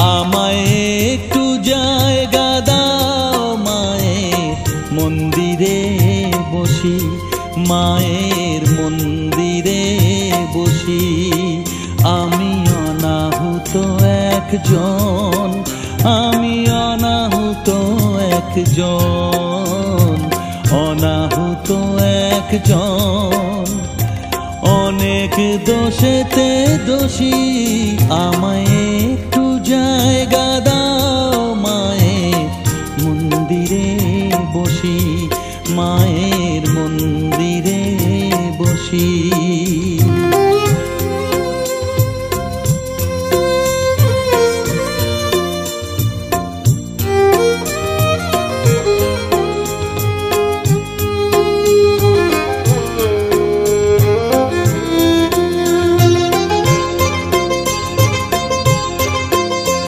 আমায় একটু জায়গা দাও মায়ের মন্দিরে বসি, মায়ের মন্দিরে বসি। আমি অনাহুত একজন, আমি অনাহুত একজন, অনাহুত একজন। অনেক দোষেতে দোষী, আমায় একটু জায়গা